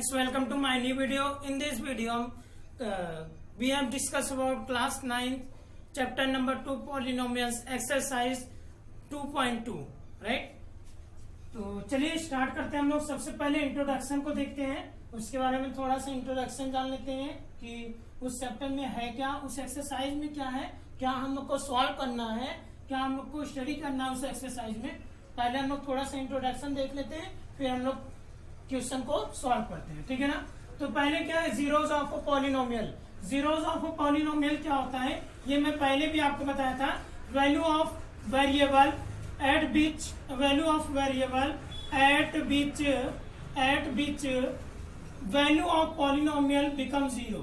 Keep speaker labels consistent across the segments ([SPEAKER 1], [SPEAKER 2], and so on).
[SPEAKER 1] friends, welcome to my new video. In this video we have discussed about class 9 chapter number 2 polynomials exercise 2.2 right. तो चलिए start करते हैं हम लोग। सबसे पहले इंट्रोडक्शन को देखते हैं, उसके बारे में थोड़ा सा इंट्रोडक्शन जान लेते हैं कि उस चैप्टर में है क्या, उस एक्सरसाइज में क्या है, क्या हम लोग को सॉल्व करना है, क्या हम लोग को स्टडी करना है उस एक्सरसाइज में। पहले हम लोग थोड़ा सा इंट्रोडक्शन देख लेते हैं, फिर हम लोग क्वेश्चन को सॉल्व करते हैं, ठीक है ना। तो पहले क्या है, zeros of a polynomial. Zeros of a polynomial क्या होता है, ये मैं पहले भी आपको बताया था। Value of variable eight beach, value of variable eight beach value of polynomial become zero,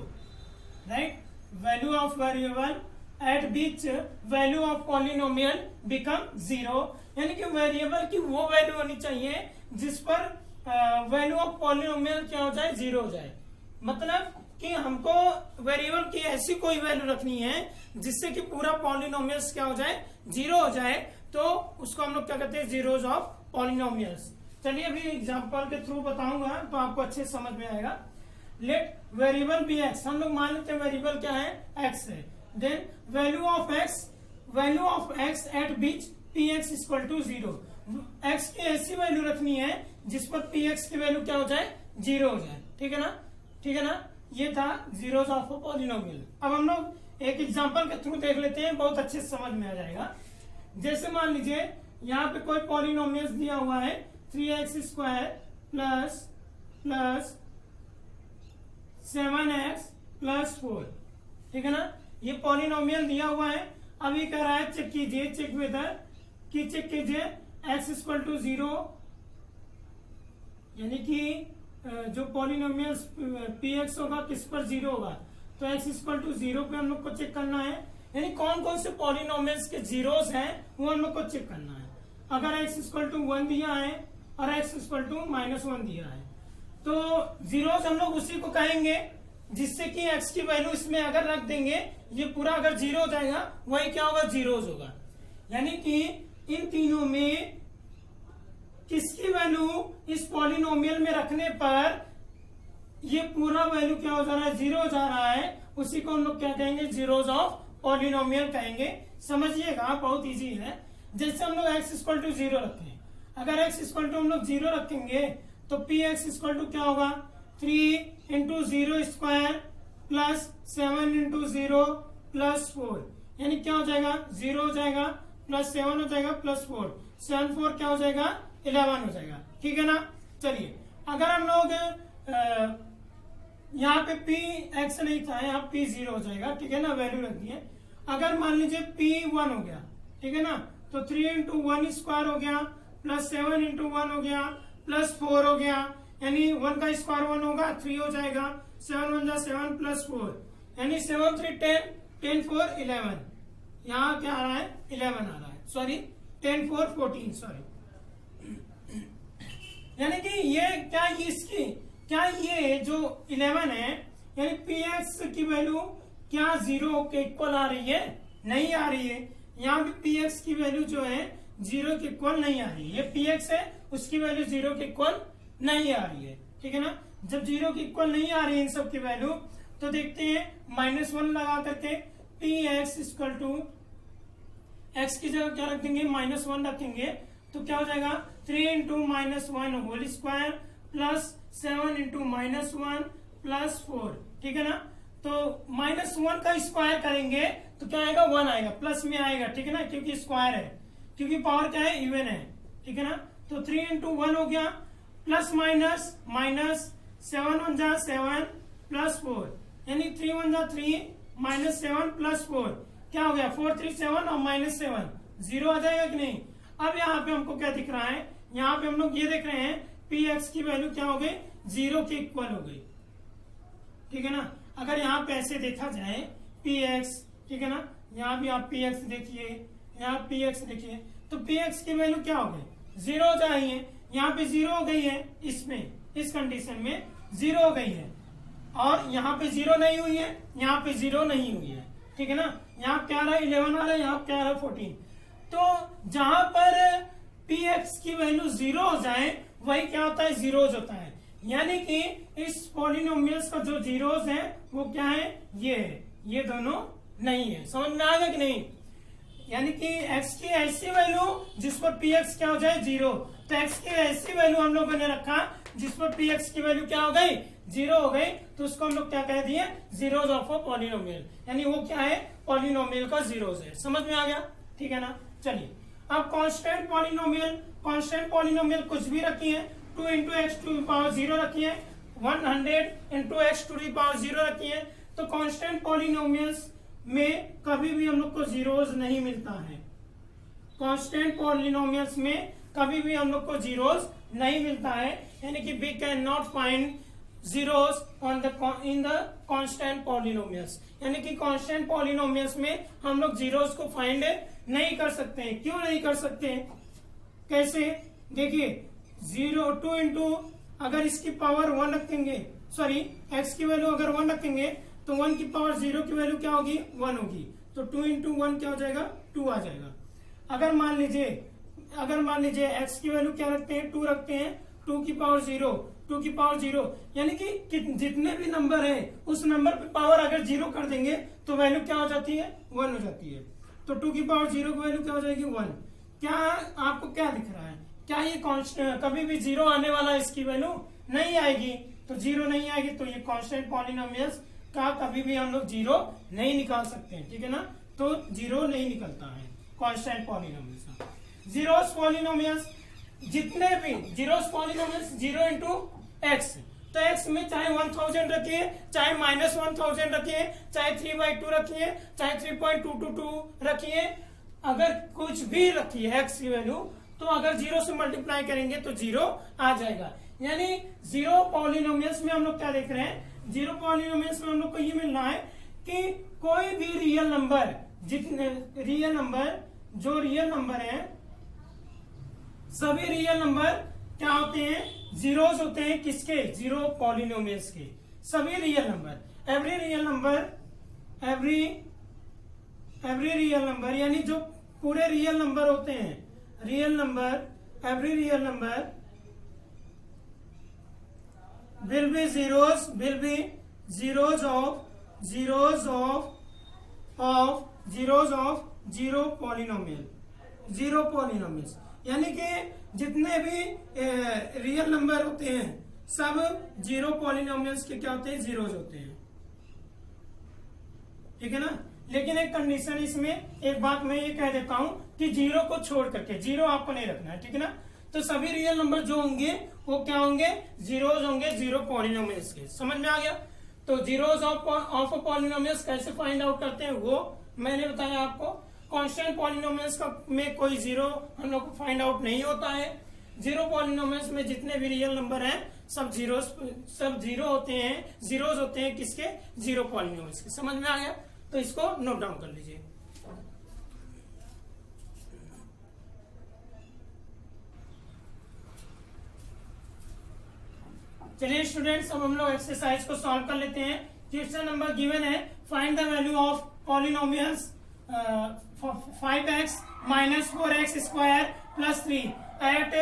[SPEAKER 1] right. Value of variable eight beach value of polynomial become zero, यानी कि वेरिएबल की वो वैल्यू होनी चाहिए जिस पर वैल्यू ऑफ पॉलिनोमियल क्या हो जाए, जीरो हो जाए। मतलब कि हमको वेरिएबल की ऐसी कोई वैल्यू रखनी है जिससे कि पूरा पॉलिनोमियल्स क्या हो जाए, जीरो हो जाए, तो उसको हम लोग क्या कहते हैं, जीरोज ऑफ पॉलिनोमियल्स। चलिए अभी एग्जांपल के थ्रू बताऊंगा तो आपको अच्छे समझ में आएगा। लेट वेरिएबल बी एक्स, हम लोग मान लेते हैं वेरिएबल क्या है, एक्स है। Then value of x at which p x equal to zero. X की ऐसी वैल्यू रखनी है जिस पर पी एक्स की वैल्यू क्या हो जाए, जीरो हो जाए, ठीक है ना, ठीक है ना। ये था जीरोज ऑफ अ पॉलिनोमियल। अब हम लोग एक एग्जांपल के थ्रू देख लेते हैं, बहुत अच्छे से समझ में आ जाएगा। जैसे मान लीजिए यहाँ पे कोई पॉलिनोमियल दिया हुआ है 3x square plus 7x plus 4, ठीक है ना। ये पॉलिनोमियल दिया हुआ है। अभी कह रहा है चेक कीजिए, चेक वेदर की चेक कीजिए x इक्वल टू जीरो, यानी कि जो पॉलिनोमियल px होगा किस पर जीरो होगा, तो x इक्वल टू जीरो पे हम लोग को चेक करना है। यानी कौन कौन से पॉलिनोमियल्स के जीरोस हैं वो हम लोग को चेक करना है। अगर x इक्वल टू 1 दिया है और x इक्वल टू -1 दिया है, तो जीरोस हम लोग उसी को कहेंगे जिससे कि x की वैल्यू इसमें अगर रख देंगे, ये पूरा अगर जीरो हो जाएगा, वही क्या होगा, जीरोस होगा। यानी कि इन तीनों में किसकी वैल्यू इस पॉलिनोमियल में रखने पर ये पूरा वैल्यू क्या हो जा रहा है, जीरो हो जा रहा है, उसी को हम लोग क्या कहेंगे, जीरोज ऑफ पॉलिनोमियल कहेंगे। समझिएगा, बहुत इजी है। जैसे हम लोग x इक्वल टू जीरो रखें, अगर x इक्वल टू हम लोग जीरो रखेंगे तो पी एक्स इक्वल टू क्या होगा, 3 into zero square plus 7 into zero plus 4, यानी क्या हो जाएगा, जीरो हो जाएगा प्लस 7 हो जाएगा प्लस 4, 7 4 क्या हो जाएगा, 11 हो जाएगा, ठीक है ना। चलिए अगर हम लोग यहाँ पे पी एक्स नहीं था, यहाँ पी जीरो हो जाएगा, ठीक है ना, वैल्यू रख दिए। अगर मान लीजिए पी 1 हो गया, ठीक है ना, तो 3 इंटू 1 स्क्वायर हो गया प्लस 7 इंटू 1 हो गया प्लस 4 हो गया, यानी 1 का स्क्वायर 1 होगा, 3 हो जाएगा, 7 1 जा 7 प्लस 4, यानी 7 3 10, 10 4 11, यहाँ क्या आ रहा है, 11 आ रहा है, सॉरी 10 4 14, सॉरी। यानी कि ये क्या, इसकी क्या ये जो 11 है, यानी पी एक्स की वैल्यू क्या जीरो के इक्वल आ रही है, नहीं आ रही है। यहाँ भी पी एक्स की वैल्यू जो है जीरो के इक्वल नहीं आ रही है। ये पी एक्स है, उसकी वैल्यू जीरो के इक्वल नहीं आ रही है, ठीक है ना। जब जीरो के इक्वल नहीं आ रही है इन सब की वैल्यू, तो देखते हैं -1 लगा करके p x equal to x की जगह क्या रख देंगे, -1 रखेंगे, तो क्या हो जाएगा, 3 into -1 whole square plus 7 into -1 plus 4, ठीक है ना। तो -1 का स्क्वायर करेंगे तो क्या आएगा, 1 आएगा, प्लस में आएगा, ठीक है ना, क्योंकि स्क्वायर है, क्योंकि पावर क्या है, इवन है, ठीक है ना। तो 3 इंटू 1 हो गया प्लस माइनस 7 1 जा 7 प्लस 4, यानी 3 1 जा 3 -7 प्लस 4, क्या हो गया, 4 3 7 और -7, जीरो आ जाएगा कि नहीं। अब यहाँ पे हमको क्या दिख रहा है, यहाँ पे हम लोग ये देख रहे हैं पी एक्स की वैल्यू क्या हो गई, जीरो के इक्वल हो गई, ठीक है ना। अगर यहाँ पे ऐसे देखा जाए पी एक्स, ठीक है ना, यहाँ भी आप पी एक्स देखिए, यहाँ पी एक्स देखिए, तो पी एक्स की वैल्यू क्या हो गई, जीरो हो जाएगी। यहाँ पे जीरो हो गई है, इसमें इस कंडीशन में जीरो हो गई है, और यहाँ पे जीरो नहीं हुई है, यहाँ पे जीरो नहीं हुई है, ठीक है ना। यहाँ क्या आ रहा है, 11 आ रहा है, यहाँ क्या आ रहा है, 14। तो जहां पर पी एक्स की वैल्यू जीरो हो जाए वही क्या होता है, जीरोज होता है। यानी कि इस पॉलिनोमियल्स का जो जीरोस है वो क्या है, ये दोनों नहीं है। समझ में आ गया कि नहीं? यानी कि x की ऐसी वैल्यू जिस पर px क्या हो जाए, जीरो। तो x की ऐसी वैल्यू हम लोगों ने रखा जिस पर px की वैल्यू क्या हो गई, जीरो हो गई, तो उसको हम लोग क्या कह दिए, जीरोस ऑफ अ पॉलिनोमियल। यानी वो क्या है, पॉलिनोमियल का जीरोस है। समझ में आ गया? ठीक है ना। चलिए अब कांस्टेंट पॉलिनोमियल कुछ भी रखी है, 2 इंटू एक्स टू पावर 0 रखी है, 100 into x to the power 0 रखी है। तो कांस्टेंट पॉलिनोमियल्स में कभी भी हम लोग को जीरोस नहीं मिलता है। कांस्टेंट पॉलिनोमियल्स में कभी भी हम लोग को जीरोस नहीं मिलता है, यानी कि we can not find zeros in the constant polynomials. यानी कि कांस्टेंट पॉलिनोमियल्स में हम लोग जीरोस को फाइंड नहीं कर सकते हैं। क्यों नहीं कर सकते? कैसे? देखिए 2 इंटू अगर इसकी पावर 1 रखेंगे, सॉरी x की वैल्यू अगर 1 रखेंगे तो 1 की पावर 0 की वैल्यू क्या होगी, 1 होगी। तो 2 इंटू 1 क्या हो जाएगा, 2 आ जाएगा। अगर मान लीजिए x की वैल्यू क्या रखते हैं, 2 रखते हैं, 2 की पावर 0, यानी कि जितने भी नंबर है उस नंबर पे पावर अगर 0 कर देंगे तो वैल्यू क्या हो जाती है, 1 हो जाती है। तो 2 की पावर 0 की वैल्यू क्या हो जाएगी, 1। क्या आपको क्या दिख रहा है, क्या ये कांस्टेंट कभी भी 0 आने वाला है? इसकी वैल्यू नहीं आएगी। तो 0 नहीं आएगी तो ये कांस्टेंट पॉलिनोमियल्स का कभी भी हम लोग 0 नहीं निकाल सकते हैं। ठीक है ना। तो 0 नहीं निकलता है कांस्टेंट पॉलिनोमियल्स का। जीरोस पॉलिनोमियल्स जितने भी जीरोस पॉलिनोमियल्स 0 इंटू एक्स, तो एक्स में चाहे 1000 रखिए, चाहे -1000 रखिए, चाहे 3/2 रखिए, चाहे 3.222 रखिए, अगर कुछ भी रखिए एक्स की वैल्यू, तो अगर 0 से मल्टीप्लाई करेंगे तो 0 आ जाएगा। यानी 0 पॉलिनोमियल्स में हम लोग क्या देख रहे हैं, 0 पॉलिनोमियल्स में हम लोग को ये मिल रहा है कि कोई भी रियल नंबर, जो रियल नंबर है, सभी रियल नंबर क्या होते हैं, जीरोस होते हैं। किसके, 0 पॉलिनोमियल्स के। सभी real number, every real number यानी जो पूरे रियल नंबर होते हैं, every real number will be zeros of zero polynomials। यानी कि जितने भी रियल नंबर होते हैं सब 0 पॉलिनोमियल्स के क्या होते हैं, जीरोस होते हैं। ठीक है ना। लेकिन एक कंडीशन इसमें, एक बात मैं ये कह देता हूं कि 0 को छोड़ करके, 0 आपको नहीं रखना है। ठीक है ना। तो सभी रियल नंबर जो होंगे वो क्या होंगे, जीरोस होंगे 0 पॉलिनोमियल्स के। समझ में आ गया? तो जीरोस ऑफ पॉलिनोमियल्स कैसे फाइंड आउट करते हैं वो मैंने बताया आपको। कांस्टेंट पॉलिनोमियल्स का में कोई 0 हम लोग को फाइंड आउट नहीं होता है। 0 पॉलिनोमियल्स में जितने भी रियल नंबर हैं सब 0 होते हैं, जीरोस होते हैं। किसके, 0 पॉलिनोमियल्स के। समझ में आ गया? तो इसको नोट डाउन कर लीजिए। चलिए स्टूडेंट्स, अब हम लोग एक्सरसाइज को सॉल्व कर लेते हैं। क्वेश्चन नंबर गिवन है, find the value of polynomials 5x minus 4x square plus 3 at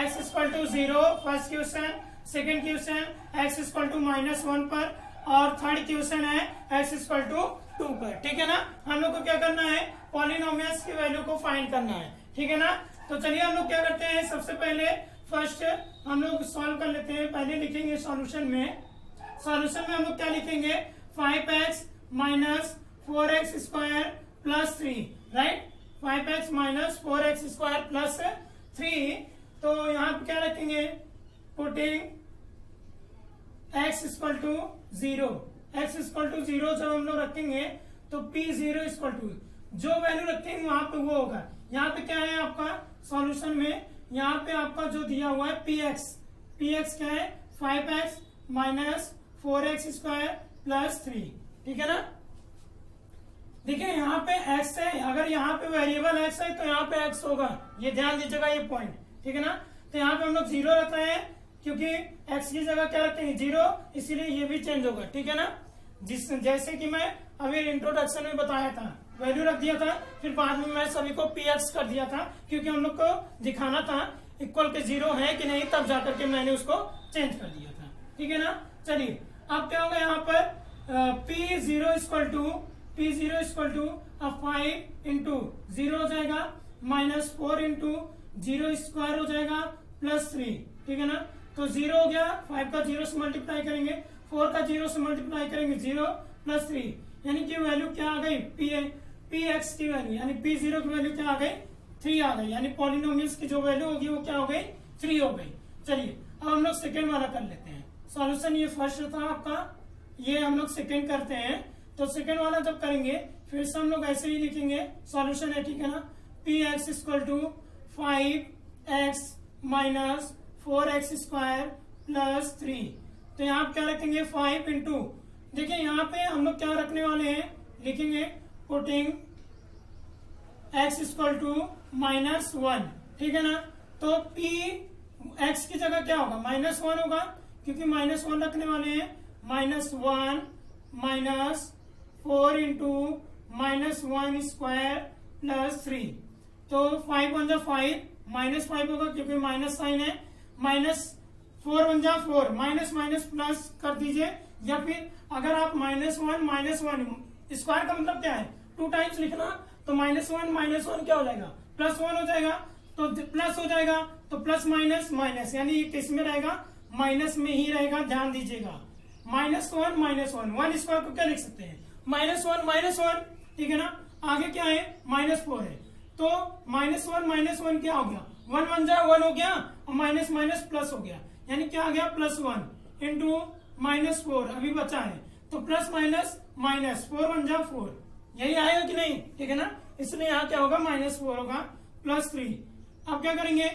[SPEAKER 1] x equal to 0। First question. Second question x equal to -1 पर, और थर्ड क्वेश्चन है x equal to 2 पर। ठीक है ना। हम लोग को क्या करना है, पॉलिनोमियल्स की वैल्यू को फाइंड करना है। ठीक है ना। तो चलिए हम लोग क्या करते हैं, सबसे पहले फर्स्ट हम लोग सॉल्व कर लेते हैं। पहले लिखेंगे सॉल्यूशन में हम लोग क्या लिखेंगे, 5x minus 4x square plus 3, right. 5x minus 4x square plus 3। तो यहाँ पे क्या रखेंगे, putting x equal to 0। x equal to 0 जब हम लोग रखेंगे तो p0 equal to जो वैल्यू रखेंगे वहां पे वो होगा। यहाँ पे क्या है आपका सॉल्यूशन में, यहाँ पे आपका जो दिया हुआ है px क्या है, 5x minus 4x square plus 3। ठीक है ना। देखिए यहाँ पे x है, अगर यहाँ पे वेरिएबल x है तो यहाँ पे x होगा, ये ध्यान दीजिएगा ये पॉइंट। ठीक है ना। तो यहाँ पे हम लोग 0 रख रहे हैं क्योंकि x की जगह क्या रखेंगे, 0, इसीलिए ये भी चेंज होगा। ठीक है ना। जैसे कि मैं अभी इंट्रोडक्शन में बताया था, वैल्यू रख दिया था, फिर बाद में मैं सभी को px कर दिया था क्योंकि हम लोग को दिखाना था इक्वल के 0 है कि नहीं, तब जाकर के मैंने उसको चेंज कर दिया था। ठीक है ना। चलिए अब क्या होगा यहाँ पर P0 इक्वल टू 5 इंटू 0 हो जाएगा -4 इंटू 0 स्क्वायर हो जाएगा +3, ठीक है ना। तो 0 हो गया, 5 का 0 से मल्टीप्लाई करेंगे, 4 का 0 से मल्टीप्लाई करेंगे, 0 + 3 यानी कि वैल्यू क्या आ गई px की वैल्यू यानी P0 की वैल्यू क्या आ गई 3 आ गई, यानी पॉलिनोमियल्स की जो वैल्यू होगी वो क्या हो गई 3 हो गई। चलिए अब हम लोग सेकेंड वाला कर लेते हैं सॉल्यूशन। ये फर्स्ट था आपका, ये हम लोग सेकेंड करते हैं। तो सेकेंड वाला जब करेंगे फिर से हम लोग ऐसे ही लिखेंगे, सॉल्यूशन है, ठीक है ना। px = 5x - 4x² + 3। तो यहाँ क्या रखेंगे 5 इंटू, देखिए यहाँ पे हम लोग क्या रखने वाले हैं, लिखेंगे पुटिंग x = -1, ठीक है ना। तो p x की जगह क्या होगा -1 होगा, क्योंकि -1 रखने वाले हैं। -1 - 4 इंटू -1² + 3। तो 5 × 5 -5 होगा क्योंकि माइनस साइन है, -4 × 4 माइनस प्लस कर दीजिए, या फिर अगर आप -1 स्क्वायर का मतलब क्या है 2 टाइम्स लिखना, तो -1 क्या हो जाएगा +1 हो जाएगा, तो प्लस हो जाएगा, तो प्लस माइनस यानी ये किस में रहेगा माइनस में ही रहेगा, ध्यान दीजिएगा। -1 1 स्क्वायर को क्या लिख सकते हैं -1, ठीक है ना। आगे क्या है -4 है, तो -1 क्या हो गया 1 1 जा 1 हो गया, और माइनस प्लस हो गया, यानी क्या आ गया +1 इंटू -4 अभी बचा है, तो प्लस माइनस 4 1 जा 4, यही आएगा कि नहीं, ठीक है ना। इसलिए यहाँ क्या होगा -4 होगा +3। अब क्या करेंगे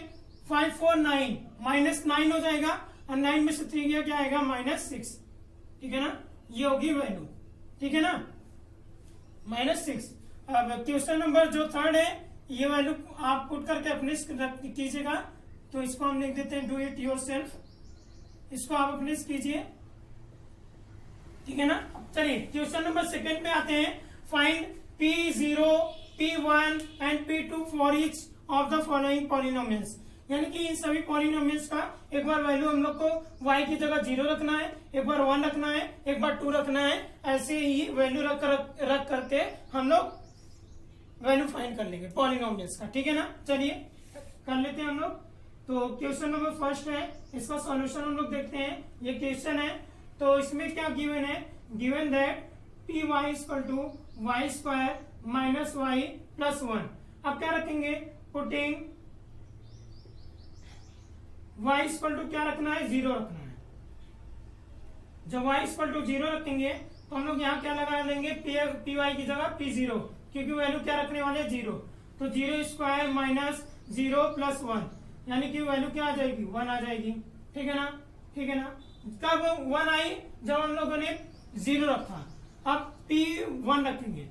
[SPEAKER 1] 5 4 9 -9 हो जाएगा, और 9 में से 3 गया क्या आएगा -6, ठीक है ना। ये होगी वैल्यू, ठीक है ना -6। अब क्वेश्चन नंबर जो 3rd है, ये वैल्यू आप पुट करके अपने कीजिएगा। तो इसको हम लिख देते हैं डू इट योरसेल्फ, इसको आप अपने कीजिए, ठीक है ना। चलिए क्वेश्चन नंबर 2 पे आते हैं। Find P0 P1 and P2 for each of the following polynomials, यानी कि इन सभी पॉलिनोमियल्स का एक बार वैल्यू हम लोग को y की जगह 0 रखना है, एक बार 1 रखना है, एक बार 2 रखना है, ऐसे ही वैल्यू रख करके हम लोग वैल्यू फाइंड कर लेंगे पॉलिनोमियल्स का, ठीक है ना। चलिए कर लेते हैं हम लोग। तो क्वेश्चन नंबर 1 है, इसका सॉल्यूशन हम लोग देखते हैं। ये क्वेश्चन है, तो इसमें क्या गिवन है, given that py = y² - y + 1। अब क्या रखेंगे पुटिंग y = क्या रखना है 0 रखना है। जब y = 0 रखेंगे तो हम लोग यहाँ क्या लगा लेंगे py की जगह P0, क्योंकि वैल्यू क्या रखने वाले 0, तो 0² - 0 + 1 यानी कि वैल्यू क्या आ जाएगी 1 आ जाएगी, ठीक है ना, ठीक है ना। कब 1 आई जब हम लोगों ने 0 रखा। अब P1 रखेंगे,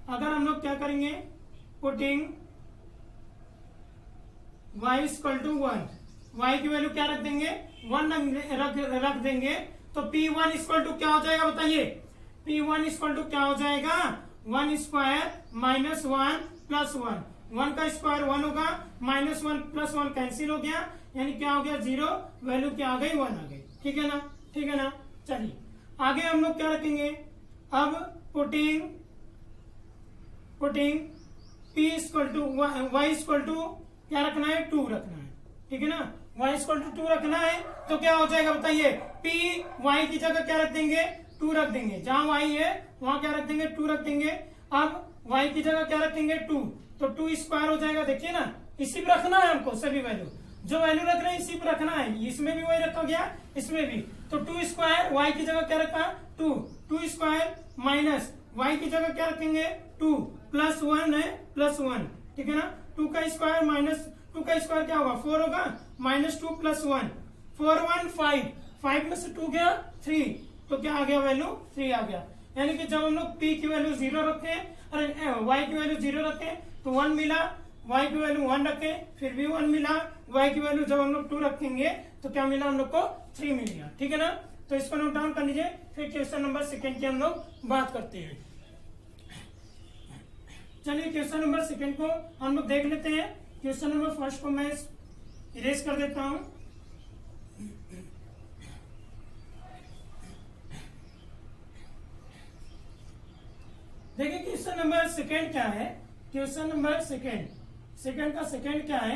[SPEAKER 1] अगर हम लोग क्या करेंगे पुटिंग y = 1, y की वैल्यू क्या रख देंगे 1 रख देंगे, तो P1 = क्या हो जाएगा बताइए, P1 = क्या हो जाएगा 1² - 1 + 1, 1 का स्क्वायर 1 होगा, -1 + 1 कैंसिल हो गया, यानी क्या हो गया 0, वैल्यू क्या आ गई 1 आ गई, ठीक है ना, ठीक है ना। चलिए आगे हम लोग क्या रखेंगे, अब पुटिंग P = y = क्या रखना है 2 रखना है, ठीक है ना। y = 2 रखना है, तो क्या हो जाएगा बताइए P y की जगह क्या रख देंगे 2 रख देंगे, जहां y है वहां क्या रख देंगे 2 रख देंगे। अब y की जगह क्या रखेंगे 2, तो 2² हो जाएगा, देखिए ना, इसी पे रखना है हमको, सभी वैल्यू जो वैल्यू रख रहे हैं इसी पे रखना है, इसमें भी वही रखा गया, इसमें भी, तो 2² y की जगह क्या रखा 2² माइनस y की जगह क्या रखेंगे 2 + 1 है +1, ठीक है ना। 2 का स्क्वायर माइनस 2 का स्क्वायर क्या होगा 4 होगा, -2 + 1 4 1 5, 5 में से 2 गया 3, तो क्या आ गया वैल्यू 3 आ गया। यानी कि जब हम लोग p की वैल्यू 0 रखे, अरे y की वैल्यू 0 रखे तो 1 मिला, y की वैल्यू 1 रखे फिर भी 1 मिला, y की वैल्यू जब हम लोग 2 रखेंगे तो क्या मिला हम लोग को 3 मिल गया, ठीक है ना। तो इसको नोट डाउन कर लीजिए, फिर क्वेश्चन नंबर 2 की हम लोग बात करते हैं। चलिए क्वेश्चन नंबर 2 को हम लोग देख लेते हैं। क्वेश्चन नंबर 1 को मैं इरेज कर देता हूं। देखिए क्वेश्चन नंबर सेकेंड क्या है, क्वेश्चन नंबर सेकेंड का सेकेंड क्या है,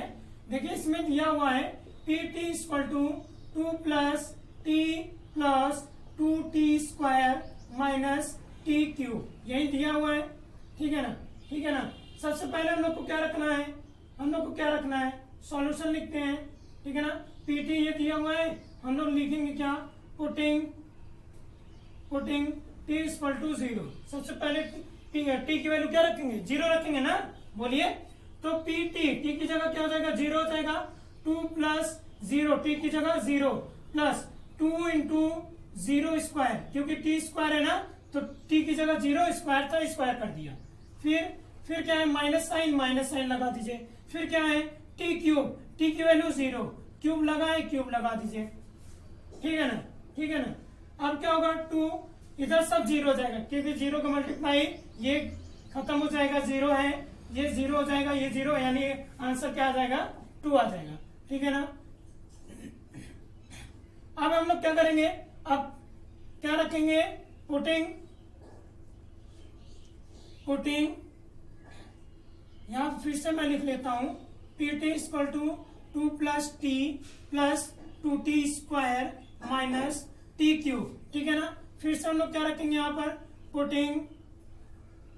[SPEAKER 1] देखिए इसमें दिया हुआ है p t equal to 2 plus t plus 2t² minus t cube, यही दिया हुआ है। ठीक है ना, ठीक है ना। सबसे पहले हम लोग को क्या रखना है, हम लोग को क्या रखना है, सॉल्यूशन लिखते हैं। ठीक है ना, पीटी ये दिया हुआ है, हम लोग लिखेंगे क्या, पुटिंग टी इक्वल टू 0। सबसे पहले टी की वैल्यू क्या रखेंगे, 0 रखेंगे ना, बोलिए। तो टी की जगह क्या हो जाएगा, 0 हो जाएगा। 2 प्लस 0, टी की जगह 0 प्लस 2 इंटू 0 स्क्वायर, क्योंकि टी स्क्वायर है ना, तो टी की जगह 0 स्क्वायर था, स्क्वायर कर दिया। फिर क्या है, माइनस साइन लगा दीजिए। फिर क्या है, टी क्यूब, टी की वैल्यू 0, क्यूब लगाए, क्यूब लगा दीजिए। ठीक है ना, ठीक है ना। अब क्या होगा, 2 इधर सब 0 हो जाएगा, क्योंकि 0 का मल्टीप्लाई ये खत्म हो जाएगा, 0 है, ये 0 हो जाएगा, ये 0, यानी आंसर क्या आ जाएगा, 2 आ जाएगा। ठीक है ना। अब हम लोग क्या करेंगे, अब क्या रखेंगे, पुटिंग यहां फिर से मैं लिख लेता हूं, p t equal to 2 plus t plus 2t² minus t cube. ठीक है ना। फिर से हम लोग क्या रखेंगे यहाँ पर, putting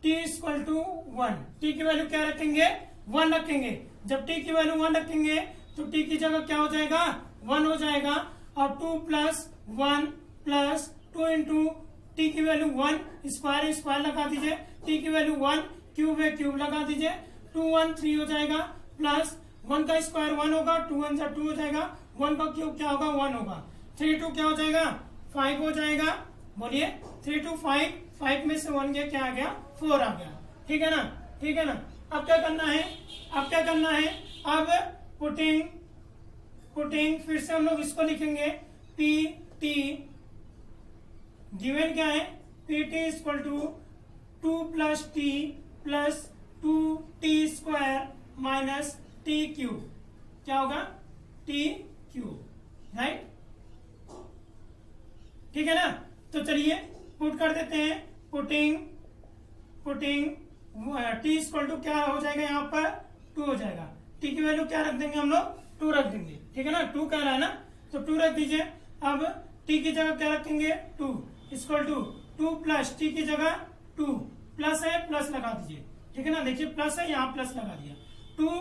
[SPEAKER 1] t equal to 1, t की वैल्यू क्या रखेंगे, 1 रखेंगे। जब टी की वैल्यू 1 रखेंगे तो टी की जगह क्या हो जाएगा, 1 हो जाएगा। और 2 प्लस 1 प्लस 2 इंटू टी की वैल्यू 1, स्क्वायर लगा दीजिए, टी की वैल्यू 1, क्यूब है, क्यूब लगा दीजिए। 2 1 3 हो जाएगा, प्लस 1 का स्क्वायर 1 होगा, 2 1 2 हो जाएगा, 1 का क्यूब क्या होगा, 1 होगा। 3 2 क्या हो जाएगा, 5 हो जाएगा। बोलिए 3 2 5 में से 1 गया, क्या आ गया, 4 आ गया। ठीक है ना, ठीक है ना। अब क्या करना है, अब पुटिंग फिर से हम लोग इसको लिखेंगे, पी टी गिवन क्या है, p t equal to 2 plus t plus 2t² minus t cube, क्या होगा, टी क्यूब, राइट। ठीक है ना। तो चलिए पुट कर देते हैं, पुटिंग टी इक्वल टू क्या हो जाएगा, यहाँ पर 2 हो जाएगा। टी की वैल्यू क्या रख देंगे हम लोग, 2 रख देंगे। ठीक है ना, 2 कह रहा है ना, तो 2 रख दीजिए। अब टी की जगह क्या रखेंगे, 2 इक्वल टू 2 प्लस टी की जगह 2, प्लस है, प्लस लगा दीजिए। ठीक है ना, देखिए प्लस है, यहाँ प्लस लगा दिया। 2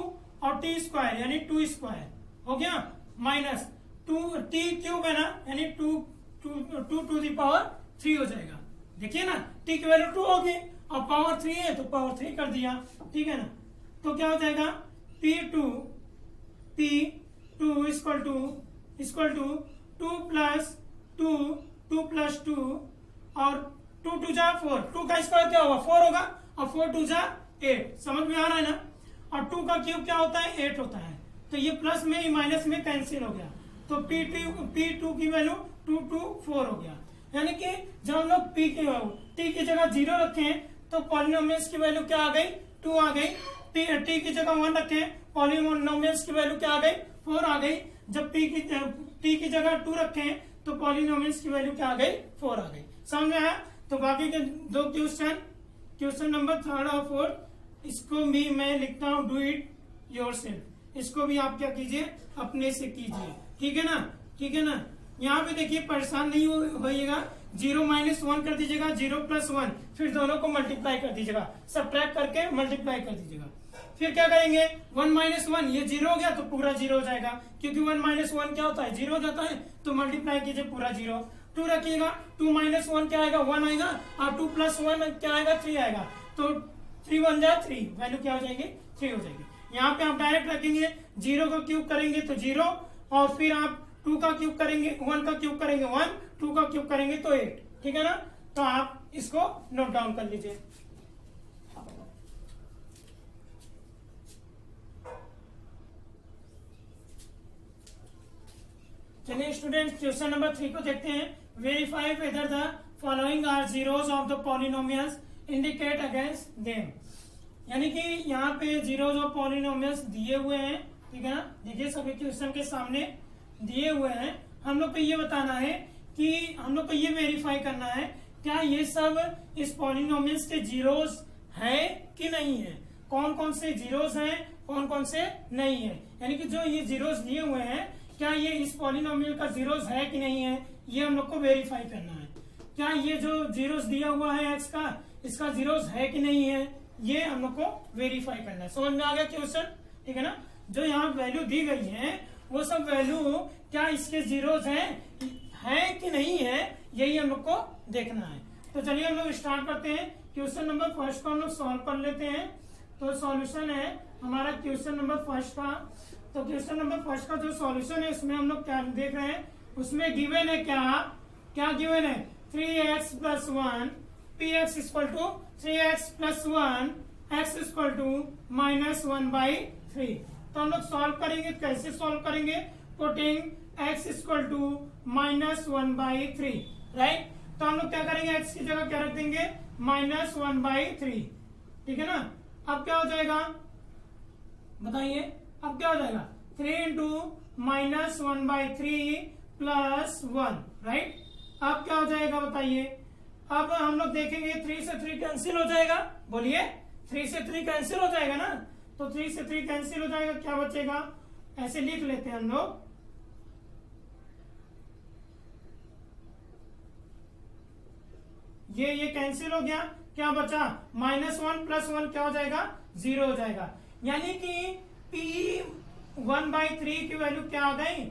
[SPEAKER 1] और t² यानी 2² हो गया, माइनस 2 टी क्यूब है ना, यानी 2 टू दी पावर 3 हो जाएगा। देखिए ना, टी की वैल्यू 2 होगी और पावर 3 है, तो पावर 3 कर दिया। ठीक है ना, तो क्या हो जाएगा, P2 इक्वल टू 2 प्लस 2 और 2 2 जा 4, 2 का स्क्वायर क्या होगा, 4 होगा, और 4 2 जा 8, समझ में आ रहा है ना। और 2 का क्यूब क्या होता है, 8 होता है, तो ये प्लस में माइनस में कैंसिल हो गया, तो P2 की वैल्यू 2 2 4 हो गया। यानी कि जब हम लोग टी की जगह 0 रखें तो पॉलिनोमियल्स की वैल्यू क्या आ गई, 2 आ गई। टी की जगह 1 रखें, पॉलिनोमियल्स की वैल्यू क्या आ गई, 4 आ गई। जब टी की जगह 2 रखें तो पॉलिनोमियल्स की वैल्यू क्या आ गई, 4 आ गई। समझ में आया। तो बाकी के 2 क्वेश्चन नंबर 3 और 4, इसको भी मैं लिखता हूँ, डू इट योरसेल्फ, इसको भी आप क्या कीजिए, अपने से कीजिए। ठीक है ना, ठीक है ना। यहाँ पे देखिए परेशान नहीं होइएगा, 0 माइनस 1 कर दीजिएगा, 0 प्लस 1, फिर दोनों को मल्टीप्लाई कर दीजिएगा, सब्ट्रैक्ट करके मल्टीप्लाई कर दीजिएगा। फिर क्या करेंगे, 1 माइनस 1, ये 0 हो गया तो पूरा 0 हो जाएगा, क्योंकि 1 माइनस 1 क्या होता है, 0 हो जाता है, तो मल्टीप्लाई कीजिए पूरा 0। 2 रखिएगा, 2 माइनस 1 क्या आएगा, 1 आएगा, और 2 प्लस 1 क्या आएगा, 3 आएगा, तो 3 1 जा 3, वैल्यू क्या हो जाएगी, 3 हो जाएगी। यहाँ पे आप डायरेक्ट रखेंगे, 0 का क्यूब करेंगे तो 0, और फिर आप 2 का क्यूब करेंगे, 1 का क्यूब करेंगे 1, 2 का क्यूब करेंगे तो 8। ठीक है ना, तो आप इसको नोट डाउन कर लीजिए। चलिए स्टूडेंट, क्वेश्चन नंबर 3 को देखते हैं। Verify whether the following are zeros of the polynomials, indicate against them. यानी कि यहाँ पे जीरोस ऑफ पॉलिनोमियल्स दिए हुए हैं। ठीक है ना, देखिए सभी क्वेश्चन के सामने दिए हुए हैं। हम लोग को ये बताना है कि हम लोग को ये वेरीफाई करना है क्या ये सब इस पॉलिनोमियल्स के जीरोस है कि नहीं है, कौन कौन से जीरोस हैं, कौन कौन से नहीं है। यानी कि जो ये जीरोस दिए हुए हैं, क्या ये इस पॉलिनोमियल का जीरोस है कि नहीं है, ये हम लोग को वेरीफाई करना है। क्या ये जो जीरोस दिया हुआ है एक्स का, इसका जीरोस है कि नहीं है, ये हम लोग को वेरीफाई करना है। समझ में आ गया क्वेश्चन, ठीक है ना। जो यहाँ वैल्यू दी गई है वो सब वैल्यू क्या इसके जीरोस है कि नहीं है, यही हम लोग को देखना है। तो चलिए हम लोग स्टार्ट करते हैं। क्वेश्चन नंबर फर्स्ट को हम लोग सॉल्व कर लेते हैं। तो सॉल्यूशन है हमारा क्वेश्चन नंबर फर्स्ट का। तो क्वेश्चन नंबर फर्स्ट का जो सॉल्यूशन है उसमें हम लोग क्या देख रहे हैं, उसमें गिवन है क्या गिवन है 3x + 1 px = 3x + 1 x = -1/3। तो हम लोग सॉल्व करेंगे, कैसे सॉल्व करेंगे, पुटिंग x = -1/3, राइट। तो हम लोग क्या करेंगे, x की जगह क्या रख देंगे, -1/3, ठीक है ना। अब क्या हो जाएगा बताइए, अब क्या हो जाएगा 3 × -1/3 + 1, राइट। अब क्या हो जाएगा बताइए, अब हम लोग देखेंगे 3 से 3 कैंसिल हो जाएगा, बोलिए 3 से 3 कैंसिल हो जाएगा ना। तो 3 से 3 कैंसिल हो जाएगा, क्या बचेगा, ऐसे लिख लेते हैं हम लोग, ये कैंसिल हो गया, क्या बचा -1 + 1 क्या हो जाएगा 0 हो जाएगा। यानी कि P1/3 की वैल्यू क्या आ गई,